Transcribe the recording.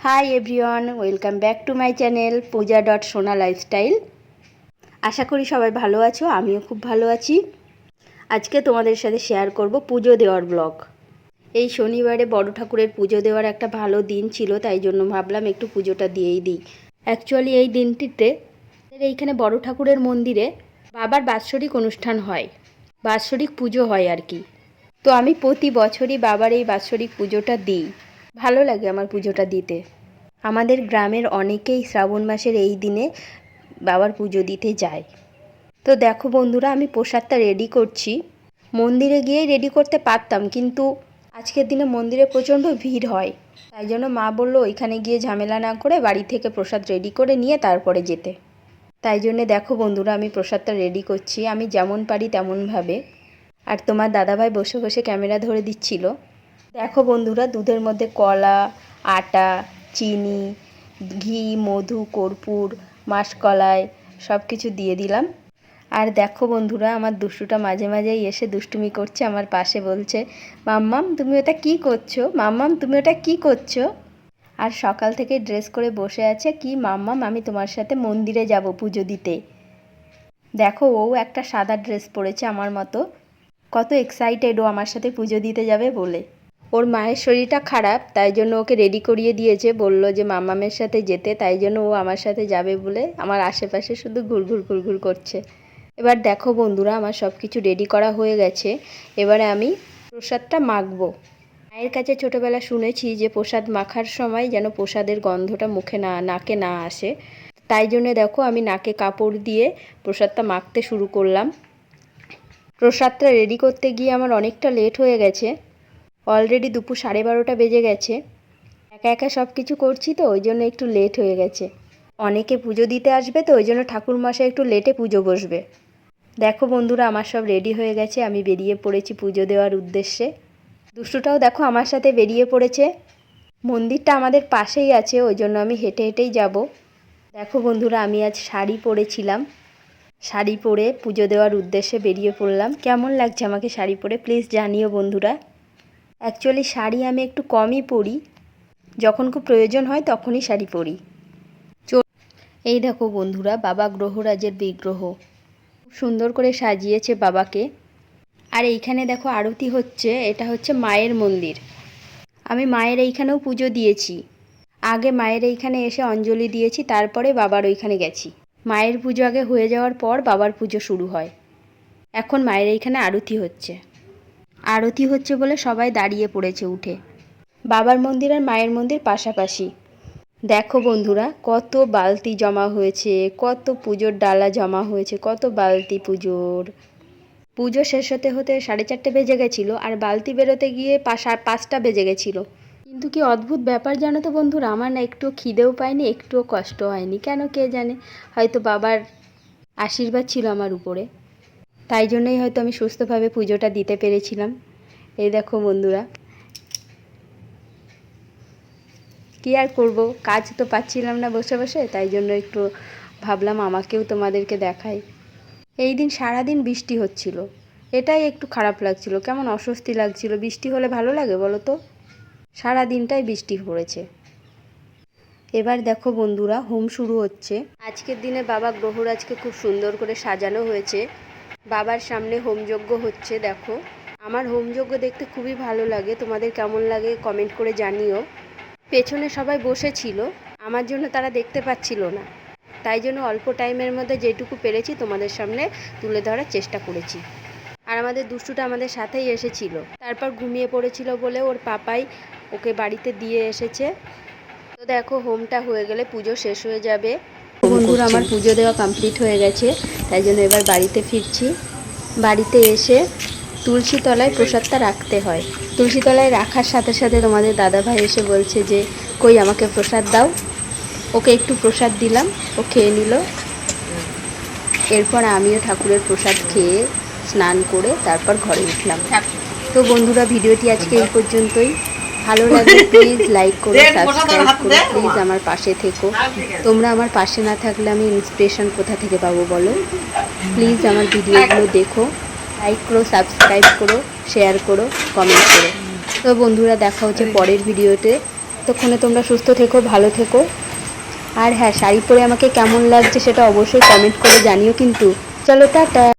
Hi everyone, welcome back to my channel পূজা.সোনা lifestyle. আশা করি সবাই ভালো আছো, আমিও খুব ভালো আছি। আজকে তোমাদের সাথে শেয়ার করব পুজো দেওয়ার ব্লগ। এই শনিবারে বড় ঠাকুরের পুজো দেওয়ার একটা ভালো দিন ছিল, তাই জন্য ভাবলাম একটু পুজোটা দিয়েই দিই। অ্যাকচুয়ালি এই দিনটিতে এইখানে বড় ঠাকুরের মন্দিরে বাবার বাৎসরিক অনুষ্ঠান হয়, বাৎসরিক পুজো হয় আর কি। তো আমি প্রতি বছরই বাবার এই বাৎসরিক পুজোটা দিই। ভালো লাগে আমার পুজোটা দিতে। আমাদের গ্রামের অনেকেই শ্রাবণ মাসের এই দিনে বাবার পুজো দিতে যায়। তো দেখো বন্ধুরা, আমি প্রসাদটা রেডি করছি। মন্দিরে গিয়েই রেডি করতে পারতাম, কিন্তু আজকের দিনে মন্দিরে প্রচণ্ড ভিড় হয়, তাই জন্য মা বললো ওইখানে গিয়ে ঝামেলা না করে বাড়ি থেকে প্রসাদ রেডি করে নিয়ে তারপরে যেতে। তাই জন্যে দেখো বন্ধুরা, আমি প্রসাদটা রেডি করছি আমি যেমন পারি তেমনভাবে। আর তোমার দাদাভাই বসে বসে ক্যামেরা ধরে দিচ্ছিল। দেখো বন্ধুরা, দুধের মধ্যে কলা, আটা, চিনি, ঘি, মধু, কর্পূর, মাসকলাই সব কিছু দিয়ে দিলাম। আর দেখো বন্ধুরা, আমার দুষ্টুটা মাঝে মাঝেই এসে দুষ্টুমি করছে আমার পাশে, বলছে মাম্মাম তুমি ওটা কী করছো, মাম্মাম তুমি ওটা কী করছো। আর সকাল থেকে ড্রেস করে বসে আছে কি মাম্মাম আমি তোমার সাথে মন্দিরে যাব পুজো দিতে। দেখো ও একটা সাদা ড্রেস পরেছে আমার মতো, কত এক্সাইটেড ও আমার সাথে পুজো দিতে যাবে বলে। ওর মায়ের শরীরটা খারাপ, তাই জন্য ওকে রেডি করিয়ে দিয়েছে, বলল যে মাম্মামের সাথে যেতে, তাই জন্য ও আমার সাথে যাবে বলে আমার আশেপাশে শুধু ঘুরঘুর করছে। এবার দেখো বন্ধুরা, আমার সব কিছু রেডি করা হয়ে গেছে। এবারে আমি প্রসাদটা মাখবো। মায়ের কাছে ছোটোবেলা শুনেছি যে প্রসাদ মাখার সময় যেন প্রসাদের গন্ধটা মুখে নাকে না আসে, তাই জন্য দেখো আমি নাকে কাপড় দিয়ে প্রসাদটা মাখতে শুরু করলাম। প্রসাদটা রেডি করতে গিয়ে আমার অনেকটা লেট হয়ে গেছে, অলরেডি দুপুর 12:30 বেজে গেছে। একা একা সব কিছু করছি তো ওই জন্য একটু লেট হয়ে গেছে। অনেকে পুজো দিতে আসবে তো ওই জন্য ঠাকুরমশাই একটু লেটে পুজো বসবে। দেখো বন্ধুরা, আমার সব রেডি হয়ে গেছে, আমি বেরিয়ে পড়েছি পুজো দেওয়ার উদ্দেশ্যে। দুষ্টুটাও দেখো আমার সাথে বেরিয়ে পড়েছে। মন্দিরটা আমাদের পাশেই আছে, ওই জন্য আমি হেঁটে হেঁটেই যাব। দেখো বন্ধুরা, আমি আজ শাড়ি পরেছিলাম, শাড়ি পরে পুজো দেওয়ার উদ্দেশ্যে বেরিয়ে পড়লাম। কেমন লাগছে আমাকে শাড়ি পরে প্লিজ জানিও বন্ধুরা। অ্যাকচুয়ালি শাড়ি আমি একটু কমই পরি, যখন খুব প্রয়োজন হয় তখনই শাড়ি পরি। এই দেখো বন্ধুরা, বাবা গ্রহরাজের বিগ্রহ খুব সুন্দর করে সাজিয়েছে বাবাকে। আর এইখানে দেখো আরতি হচ্ছে, এটা হচ্ছে মায়ের মন্দির। আমি মায়ের এইখানেও পুজো দিয়েছি, আগে মায়ের এইখানে এসে অঞ্জলি দিয়েছি, তারপরে বাবার ওইখানে গেছি। মায়ের পুজো আগে হয়ে যাওয়ার পর বাবার পুজো শুরু হয়। এখন মায়ের এইখানে আরতি হচ্ছে, আরতি হচ্ছে বলে সবাই দাঁড়িয়ে পড়েছে উঠে। বাবার মন্দির আর মায়ের মন্দির পাশাপাশি। দেখো বন্ধুরা, কত বালতি জমা হয়েছে, কত পুজোর ডালা জমা হয়েছে, কত বালতি পুজোর। পুজো শেষ হতে হতে 4:30 বেজে গেছিলো, আর বালতি বেরোতে গিয়ে 5টা বেজে গেছিলো। কিন্তু কি অদ্ভুত ব্যাপার জানো তো বন্ধুরা, আমার না একটু খিদেও পায়নি, একটুও কষ্ট হয়নি, কেন কে জানে। হয়তো বাবার আশীর্বাদ ছিল আমার উপরে, তাই জন্যই হয়তো আমি সুস্থভাবে পুজোটা দিতে পেরেছিলাম। এই দেখো বন্ধুরা, কী আর করবো, কাজ তো পাচ্ছিলাম না বসে বসে, তাই জন্য একটু ভাবলাম আমাকেও তোমাদেরকে দেখাই। এই দিন সারাদিন বৃষ্টি হচ্ছিল, এটাই একটু খারাপ লাগছিল, কেমন অস্বস্তি লাগছিল। বৃষ্টি হলে ভালো লাগে বলো তো, সারা দিনটাই বৃষ্টি পড়েছে। এবার দেখো বন্ধুরা, হোম শুরু হচ্ছে। আজকের দিনে বাবা গ্রহরাজকে খুব সুন্দর করে সাজানো হয়েছে, বাবার সামনে হোমযজ্ঞ হচ্ছে। দেখো আমার হোমযজ্ঞ দেখতে খুবই ভালো লাগে, তোমাদের কেমন লাগে কমেন্ট করে জানিও। পেছনে সবাই বসেছিল, আমার জন্য তারা দেখতে পাচ্ছিল না, তাই জন্য অল্প টাইমের মধ্যে যেটুকু পেরেছি তোমাদের সামনে তুলে ধরার চেষ্টা করেছি। আর আমাদের দুষ্টুটা আমাদের সাথেই এসেছিল, তারপর ঘুমিয়ে পড়েছিল বলে ওর পাপাই ওকে বাড়িতে দিয়ে এসেছে। তো দেখো হোমটা হয়ে গেলে পুজো শেষ হয়ে যাবে। বন্ধুরা, আমার পুজো দেওয়া কমপ্লিট হয়ে গেছে, তাই জন্য এবার বাড়িতে ফিরছি। বাড়িতে এসে তুলসী তলায় প্রসাদটা রাখতে হয়। তুলসী তলায় রাখার সাথে সাথে তোমাদের দাদাভাই এসে বলছে যে কই আমাকে প্রসাদ দাও। ওকে একটু প্রসাদ দিলাম, ও খেয়ে নিল। এরপর আমিও ঠাকুরের প্রসাদ খেয়ে স্নান করে তারপর ঘরে উঠলাম। তো বন্ধুরা, ভিডিওটি আজকে এই পর্যন্তই। ভালো লাগলে প্লিজ লাইক করো, সাবস্ক্রাইব করো, প্লিজ আমার পাশে থেকো। তোমরা আমার পাশে না থাকলে আমি ইন্সপিরেশন কোথা থেকে পাবো বলো। প্লিজ আমার ভিডিওগুলো দেখো, লাইক করো, সাবস্ক্রাইব করো, শেয়ার করো, কমেন্ট করো। তো বন্ধুরা, দেখা হচ্ছে পরের ভিডিওতে। ততক্ষণে তোমরা সুস্থ থেকো, ভালো থেকো। আর হ্যাঁ, শাড়ি পরে আমাকে কেমন লাগছে সেটা অবশ্যই কমেন্ট করে জানিও কিন্তু। চলো টাটা।